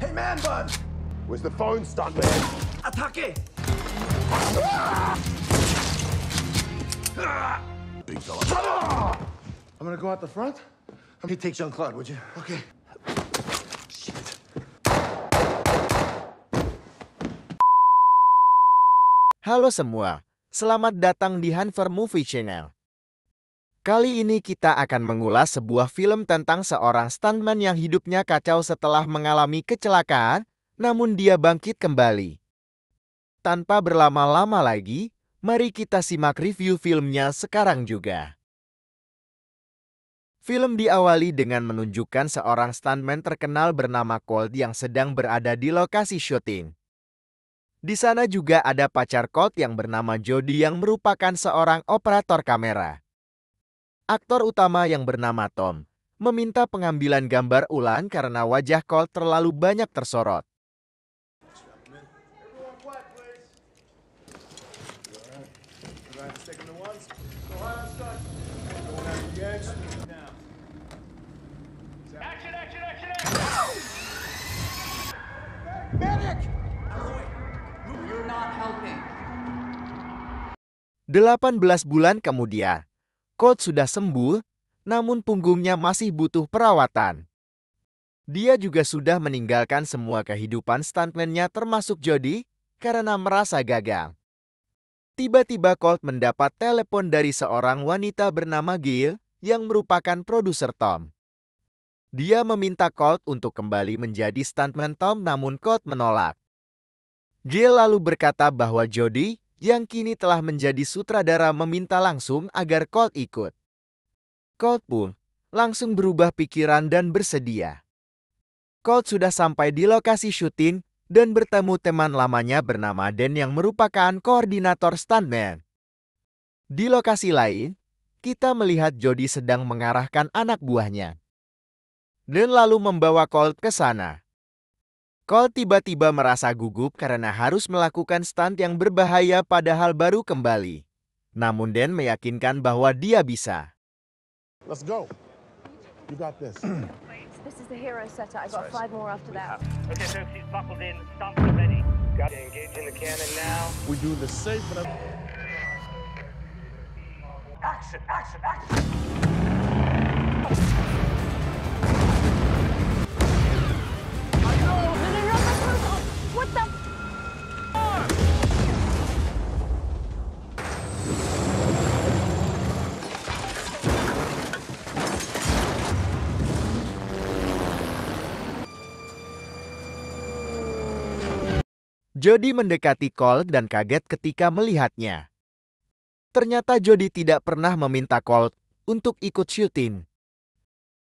Hey, man bun! Where's the phone, stuntman? Attacke! Big fella. I'm gonna go out the front. Hey, take Jean-Claude, would you? Okay. Shit. Halo semua, selamat datang di Hanver Movie Channel. Kali ini kita akan mengulas sebuah film tentang seorang stuntman yang hidupnya kacau setelah mengalami kecelakaan, namun dia bangkit kembali. Tanpa berlama-lama lagi, mari kita simak review filmnya sekarang juga. Film diawali dengan menunjukkan seorang stuntman terkenal bernama Colt yang sedang berada di lokasi syuting. Di sana juga ada pacar Colt yang bernama Jody yang merupakan seorang operator kamera. Aktor utama yang bernama Tom meminta pengambilan gambar ulang karena wajah Colt terlalu banyak tersorot. Medic! 18 bulan kemudian, Colt sudah sembuh, namun punggungnya masih butuh perawatan. Dia juga sudah meninggalkan semua kehidupan stuntman-nya termasuk Jody karena merasa gagal. Tiba-tiba Colt mendapat telepon dari seorang wanita bernama Gail yang merupakan produser Tom. Dia meminta Colt untuk kembali menjadi stuntman Tom, namun Colt menolak. Gail lalu berkata bahwa Jody yang kini telah menjadi sutradara meminta langsung agar Colt ikut. Colt pun langsung berubah pikiran dan bersedia. Colt sudah sampai di lokasi syuting dan bertemu teman lamanya bernama Dan yang merupakan koordinator stuntman. Di lokasi lain, kita melihat Jody sedang mengarahkan anak buahnya. Dan lalu membawa Colt ke sana. Colt tiba-tiba merasa gugup karena harus melakukan stunt yang berbahaya padahal baru kembali. Namun Dan meyakinkan bahwa dia bisa. Let's go. You got this. This is the hero setup. I got 5 more after that. Okay, folks, he's buckled in. Stumps are ready. Got to engage in the cannon now. We do the safe and Action, action, action! No, what the? Jody mendekati Colt dan kaget ketika melihatnya. Ternyata Jody tidak pernah meminta Colt untuk ikut syuting.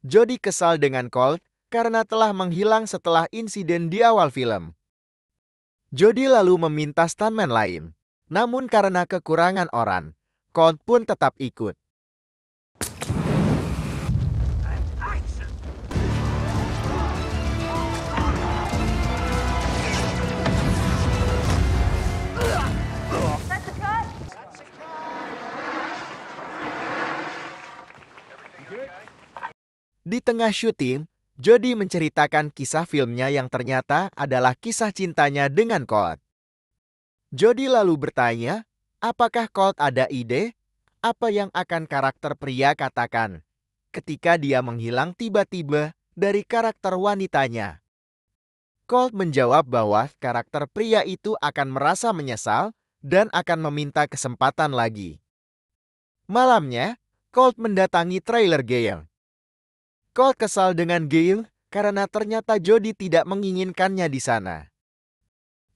Jody kesal dengan Colt karena telah menghilang setelah insiden di awal film. Jody lalu meminta stuntman lain. Namun karena kekurangan orang, Colt pun tetap ikut. That's a cut. Di tengah syuting, Jody menceritakan kisah filmnya yang ternyata adalah kisah cintanya dengan Colt. Jody lalu bertanya, apakah Colt ada ide? Apa yang akan karakter pria katakan ketika dia menghilang tiba-tiba dari karakter wanitanya? Colt menjawab bahwa karakter pria itu akan merasa menyesal dan akan meminta kesempatan lagi. Malamnya, Colt mendatangi trailer Gail. Colt kesal dengan Gail karena ternyata Jody tidak menginginkannya di sana.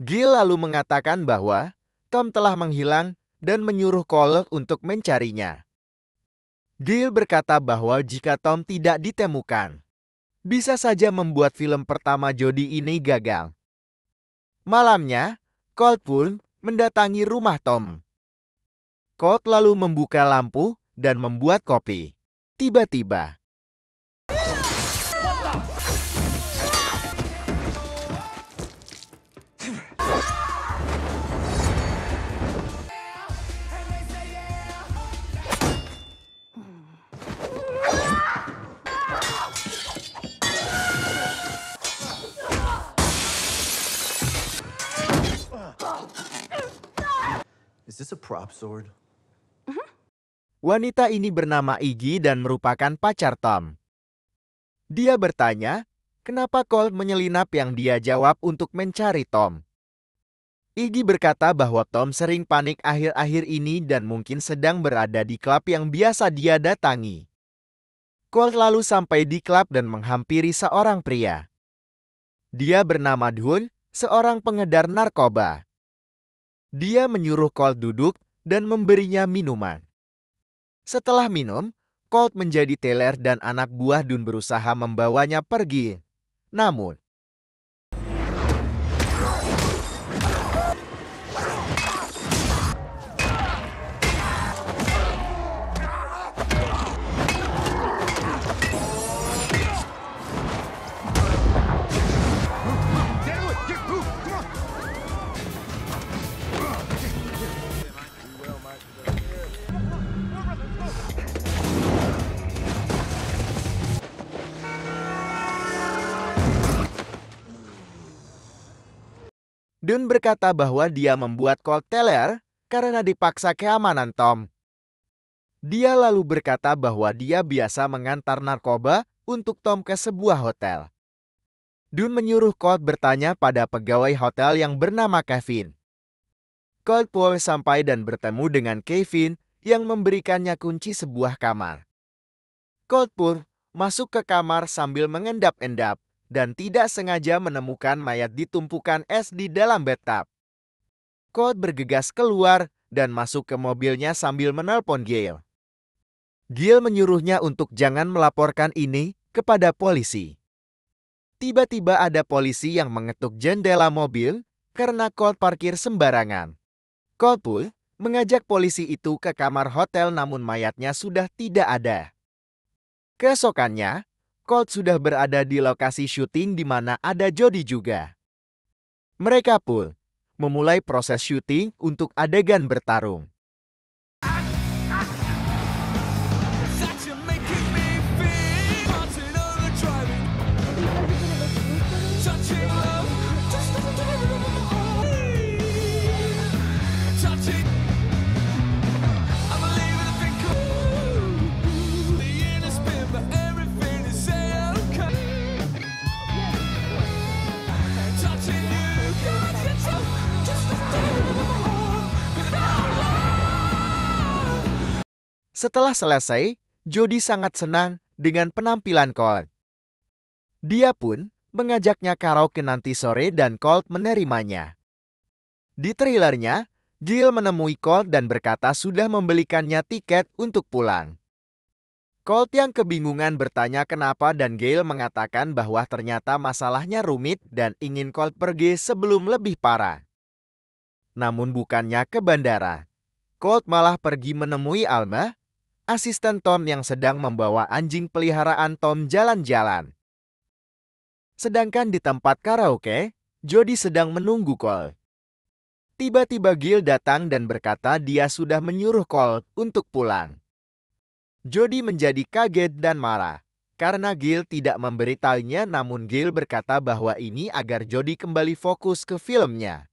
Gail lalu mengatakan bahwa Tom telah menghilang dan menyuruh Colt untuk mencarinya. Gail berkata bahwa jika Tom tidak ditemukan, bisa saja membuat film pertama Jody ini gagal. Malamnya, Colt pun mendatangi rumah Tom. Colt lalu membuka lampu dan membuat kopi. Tiba-tiba, this a prop sword? Wanita ini bernama Iggy dan merupakan pacar Tom. Dia bertanya, kenapa Colt menyelinap yang dia jawab untuk mencari Tom. Iggy berkata bahwa Tom sering panik akhir-akhir ini dan mungkin sedang berada di klub yang biasa dia datangi. Colt lalu sampai di klub dan menghampiri seorang pria. Dia bernama Dun, seorang pengedar narkoba. Dia menyuruh Colt duduk dan memberinya minuman. Setelah minum, Colt menjadi teler dan anak buah Dun berusaha membawanya pergi. Namun, Dun berkata bahwa dia membuat Colt teler karena dipaksa keamanan Tom. Dia lalu berkata bahwa dia biasa mengantar narkoba untuk Tom ke sebuah hotel. Dun menyuruh Colt bertanya pada pegawai hotel yang bernama Kevin. Colt pun sampai dan bertemu dengan Kevin yang memberikannya kunci sebuah kamar. Colt pun masuk ke kamar sambil mengendap-endap dan tidak sengaja menemukan mayat di tumpukan es di dalam bathtub. Colt bergegas keluar dan masuk ke mobilnya sambil menelpon Gale. Gale menyuruhnya untuk jangan melaporkan ini kepada polisi. Tiba-tiba ada polisi yang mengetuk jendela mobil karena Colt parkir sembarangan. Colt pun mengajak polisi itu ke kamar hotel namun mayatnya sudah tidak ada. Keesokannya, Colt sudah berada di lokasi syuting di mana ada Jody juga. Mereka pun memulai proses syuting untuk adegan bertarung. Setelah selesai, Jody sangat senang dengan penampilan Colt. Dia pun mengajaknya karaoke nanti sore dan Colt menerimanya. Di trailernya, Gale menemui Colt dan berkata sudah membelikannya tiket untuk pulang. Colt yang kebingungan bertanya kenapa dan Gale mengatakan bahwa ternyata masalahnya rumit dan ingin Colt pergi sebelum lebih parah. Namun bukannya ke bandara. Colt malah pergi menemui Alma, asisten Tom yang sedang membawa anjing peliharaan Tom jalan-jalan. Sedangkan di tempat karaoke, Jody sedang menunggu Colt. Tiba-tiba Gale datang dan berkata dia sudah menyuruh Colt untuk pulang. Jody menjadi kaget dan marah karena Gale tidak memberitahunya, namun Gale berkata bahwa ini agar Jody kembali fokus ke filmnya.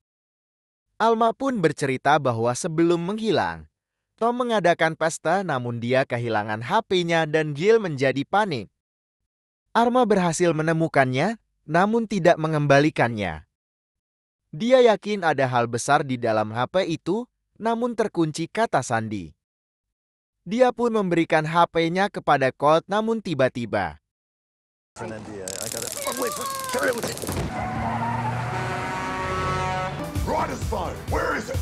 Alma pun bercerita bahwa sebelum menghilang, Tom mengadakan pesta namun dia kehilangan HP-nya dan Gale menjadi panik. Alma berhasil menemukannya namun tidak mengembalikannya. Dia yakin ada hal besar di dalam HP itu namun terkunci kata sandi. Dia pun memberikan HP-nya kepada Colt namun tiba-tiba Ryder's phone. Where is it?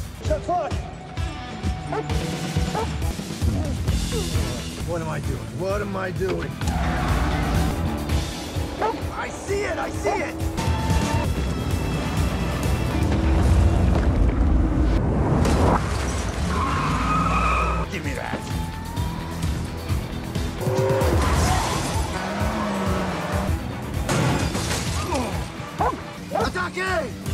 What am I doing? What am I doing? I see it! I see it! Give me that. Attaque!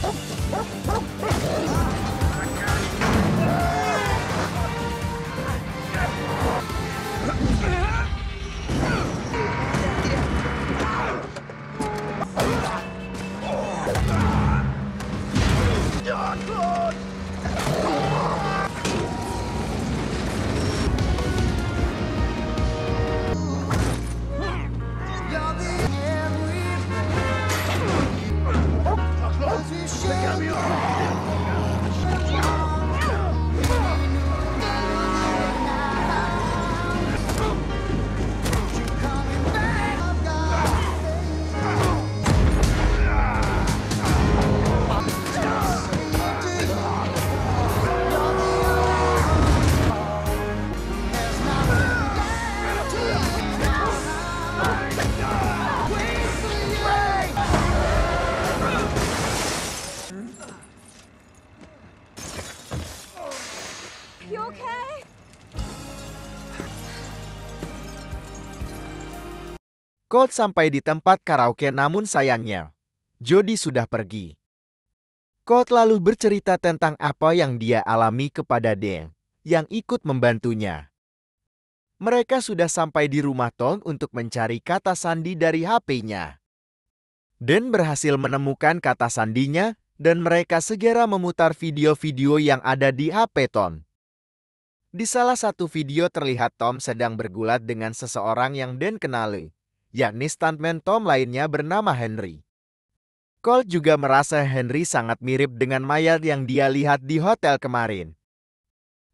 You okay? Colt sampai di tempat karaoke namun sayangnya, Jody sudah pergi. Colt lalu bercerita tentang apa yang dia alami kepada Dan, yang ikut membantunya. Mereka sudah sampai di rumah Tom untuk mencari kata sandi dari HP-nya. Dan berhasil menemukan kata sandinya, dan mereka segera memutar video-video yang ada di HP Tom. Di salah satu video terlihat Tom sedang bergulat dengan seseorang yang Dan kenali, yakni stuntman Tom lainnya bernama Henry. Colt juga merasa Henry sangat mirip dengan mayat yang dia lihat di hotel kemarin.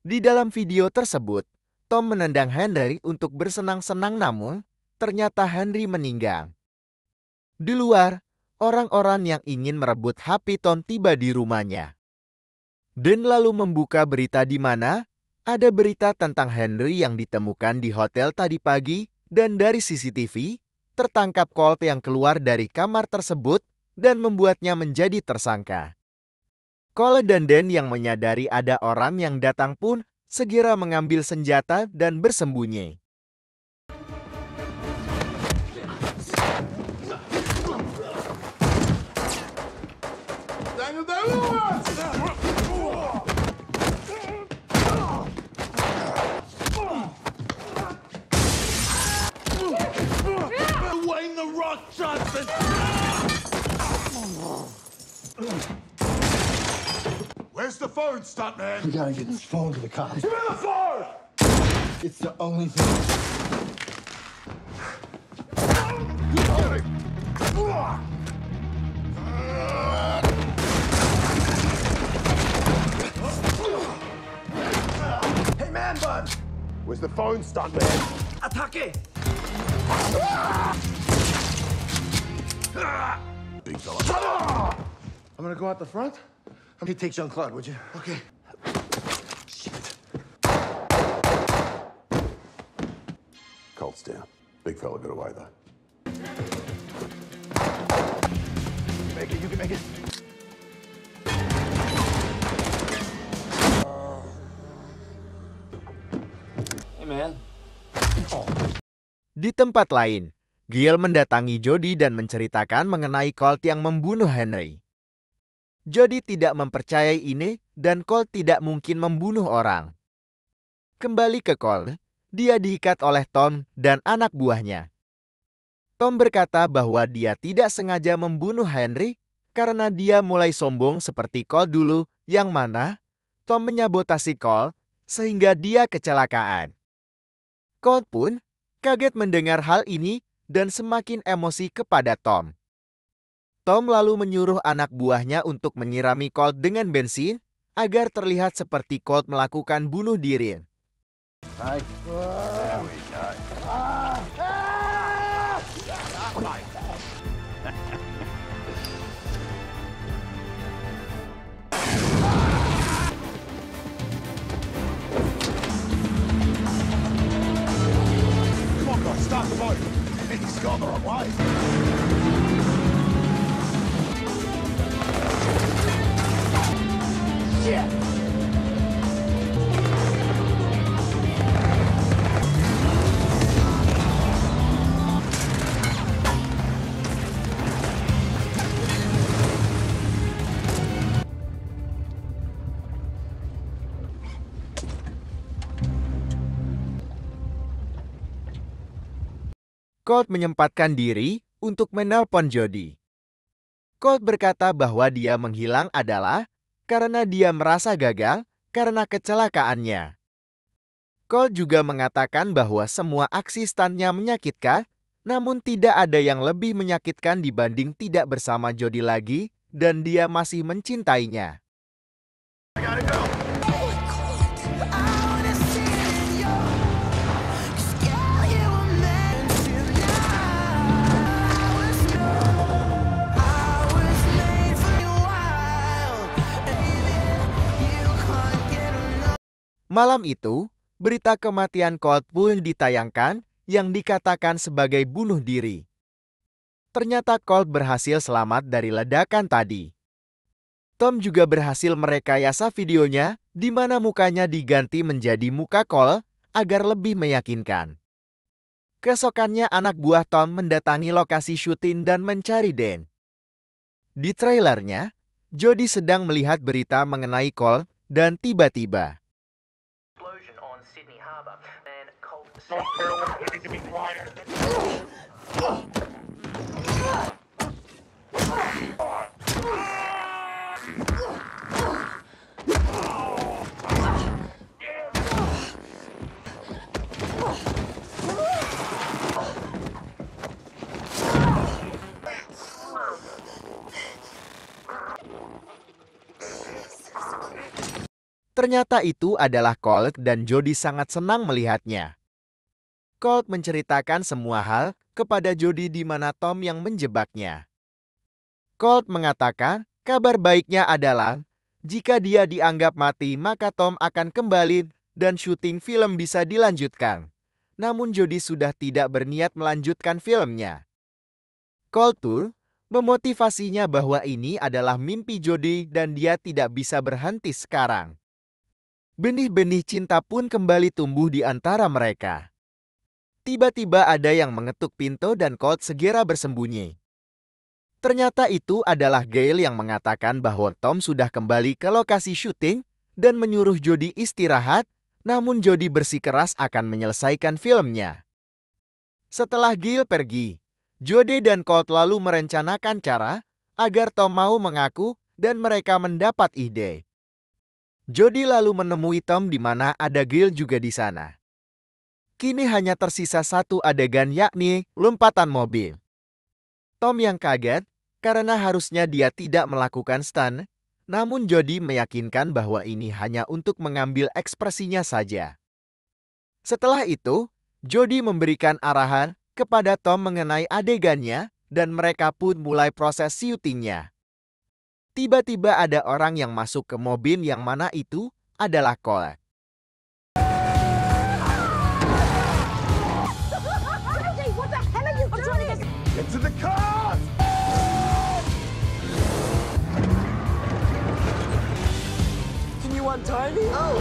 Di dalam video tersebut, Tom menendang Henry untuk bersenang-senang namun ternyata Henry meninggal. Di luar, orang-orang yang ingin merebut HP Tom tiba di rumahnya. Dan lalu membuka berita di mana ada berita tentang Henry yang ditemukan di hotel tadi pagi, dan dari CCTV, tertangkap Colt yang keluar dari kamar tersebut dan membuatnya menjadi tersangka. Colt dan Dan yang menyadari ada orang yang datang pun segera mengambil senjata dan bersembunyi. Wayne the Rock Johnson! Where's the phone, stuntman? We gotta get this phone to the cops. Give me the phone! It's the only thing. Hey, man bun! Where's the phone, stuntman? Attacke! Big fella. I'm gonna go out the front. You take Jean-Claude, would you? Okay. Shit. Colt's down. Big fella got away, though. Make it, you can make it. Hey, man. Di tempat lain, Gil mendatangi Jody dan menceritakan mengenai Colt yang membunuh Henry. Jody tidak mempercayai ini dan Colt tidak mungkin membunuh orang. Kembali ke Colt, dia diikat oleh Tom dan anak buahnya. Tom berkata bahwa dia tidak sengaja membunuh Henry karena dia mulai sombong seperti Colt dulu, yang mana Tom menyabotasi Colt sehingga dia kecelakaan. Colt pun kaget mendengar hal ini dan semakin emosi kepada Tom. Tom lalu menyuruh anak buahnya untuk menyirami Colt dengan bensin agar terlihat seperti Colt melakukan bunuh diri. Hi. There we go. Come on, guys, start the boat. He's gone the wrong way. Shit! Colt menyempatkan diri untuk menelpon Jody. Colt berkata bahwa dia menghilang adalah karena dia merasa gagal karena kecelakaannya. Colt juga mengatakan bahwa semua aksi stuntnya menyakitkan, namun tidak ada yang lebih menyakitkan dibanding tidak bersama Jody lagi dan dia masih mencintainya. Malam itu, berita kematian Colt pun ditayangkan yang dikatakan sebagai bunuh diri. Ternyata Colt berhasil selamat dari ledakan tadi. Tom juga berhasil merekayasa videonya di mana mukanya diganti menjadi muka Colt agar lebih meyakinkan. Keesokannya anak buah Tom mendatangi lokasi syuting dan mencari Dan. Di trailernya, Jody sedang melihat berita mengenai Colt dan tiba-tiba On Sydney Harbour, and Colt Ternyata itu adalah Colt dan Jody sangat senang melihatnya. Colt menceritakan semua hal kepada Jody di mana Tom yang menjebaknya. Colt mengatakan kabar baiknya adalah jika dia dianggap mati maka Tom akan kembali dan syuting film bisa dilanjutkan. Namun Jody sudah tidak berniat melanjutkan filmnya. Colt tuh memotivasinya bahwa ini adalah mimpi Jody dan dia tidak bisa berhenti sekarang. Benih-benih cinta pun kembali tumbuh di antara mereka. Tiba-tiba ada yang mengetuk pintu dan Colt segera bersembunyi. Ternyata itu adalah Gail yang mengatakan bahwa Tom sudah kembali ke lokasi syuting dan menyuruh Jody istirahat, namun Jody bersikeras akan menyelesaikan filmnya. Setelah Gail pergi, Jody dan Colt lalu merencanakan cara agar Tom mau mengaku dan mereka mendapat ide. Jody lalu menemui Tom di mana ada Gail juga di sana. Kini hanya tersisa satu adegan yakni lompatan mobil. Tom yang kaget karena harusnya dia tidak melakukan stunt, namun Jody meyakinkan bahwa ini hanya untuk mengambil ekspresinya saja. Setelah itu, Jody memberikan arahan kepada Tom mengenai adegannya dan mereka pun mulai proses syutingnya. Tiba-tiba ada orang yang masuk ke mobil yang mana itu adalah Colt. What the hell are you doing? Get to the cars! Can you untie me? Oh.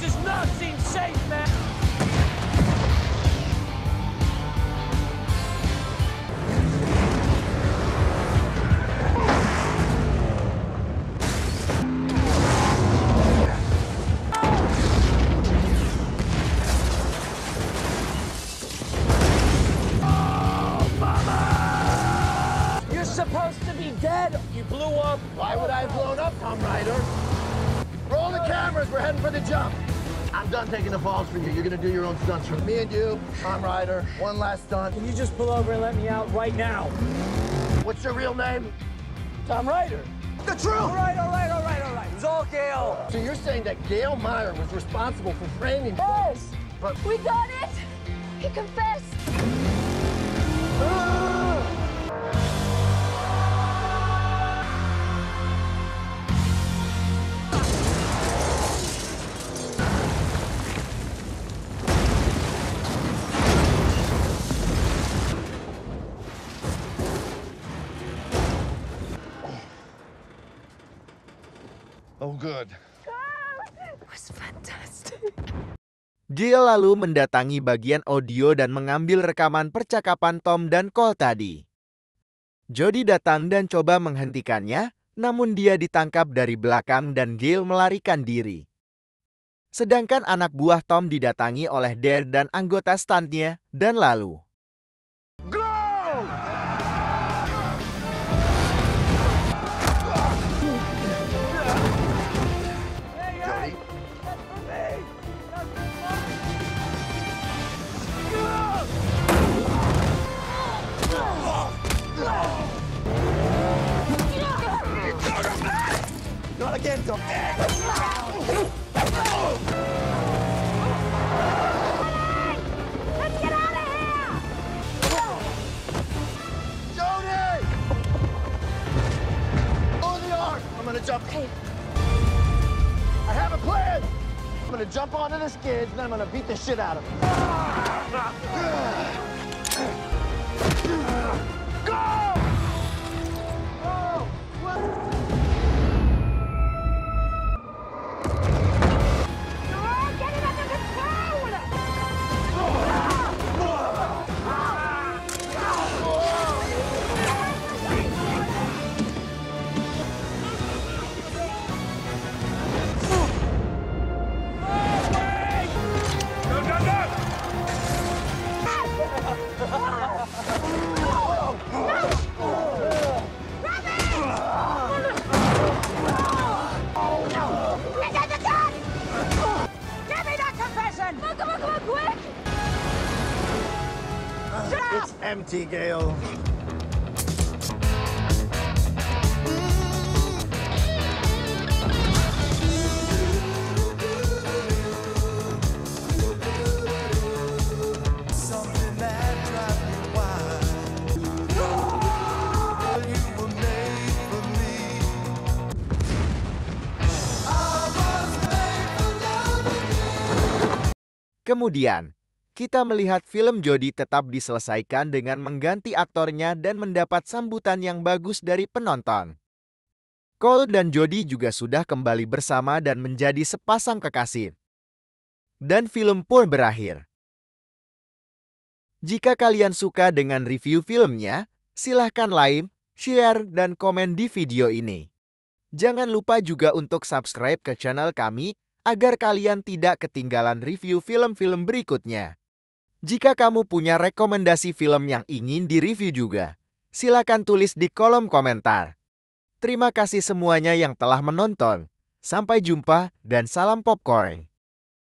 This does not seem safe, man. You're supposed to be dead. You blew up. Why would I have blown up, Tom Ryder? Roll the cameras, we're heading for the jump. I'm done taking the falls for you. You're gonna do your own stunts for me and you, Tom Ryder. One last stunt. Can you just pull over and let me out right now? What's your real name? Tom Ryder. The truth! All right. It was all Gail. So you're saying that Gail Meyer was responsible for framing Yes! But We got it! He confessed! Oh, good. It was fantastic. Gail lalu mendatangi bagian audio dan mengambil rekaman percakapan Tom dan Colt tadi. Jody datang dan coba menghentikannya, namun dia ditangkap dari belakang dan Gail melarikan diri. Sedangkan anak buah Tom didatangi oleh Dare dan anggota stuntnya, dan lalu Jody? Not again, Cocktail! Let's get out of here! Jody! On the arc! I'm gonna jump. I have a plan! I'm gonna jump onto the skids and I'm gonna beat the shit out of them. Go! Oh! What? Get it under control! It's empty, Gale. Kemudian, kita melihat film Jody tetap diselesaikan dengan mengganti aktornya dan mendapat sambutan yang bagus dari penonton. Cole dan Jody juga sudah kembali bersama dan menjadi sepasang kekasih. Dan film pun berakhir. Jika kalian suka dengan review filmnya, silahkan like, share, dan komen di video ini. Jangan lupa juga untuk subscribe ke channel kami agar kalian tidak ketinggalan review film-film berikutnya. Jika kamu punya rekomendasi film yang ingin direview juga, silakan tulis di kolom komentar. Terima kasih semuanya yang telah menonton. Sampai jumpa dan salam popcorn.